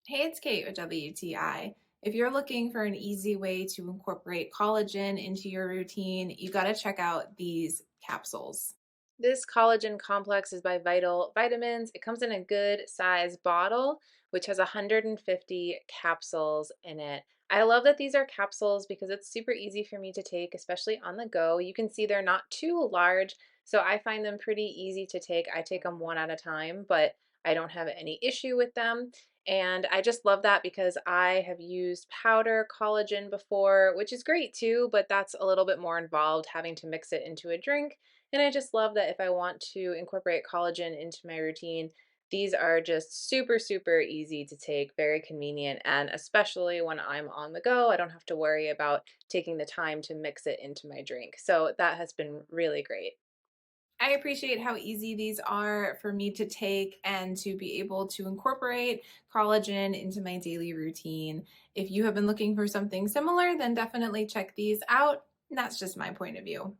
Hey, it's Kate with WTI. If you're looking for an easy way to incorporate collagen into your routine, you got to check out these capsules. This collagen complex is by Vital Vitamins. It comes in a good size bottle, which has 150 capsules in it. I love that these are capsules because it's super easy for me to take, especially on the go. You can see they're not too large, so I find them pretty easy to take. I take them one at a time, but I don't have any issue with them. And I just love that because I have used powder collagen before, which is great too, but that's a little bit more involved having to mix it into a drink. And I just love that if I want to incorporate collagen into my routine, these are just super, super easy to take, very convenient, and especially when I'm on the go, I don't have to worry about taking the time to mix it into my drink. So that has been really great. I appreciate how easy these are for me to take and to be able to incorporate collagen into my daily routine. If you have been looking for something similar, then definitely check these out. And that's just my point of view.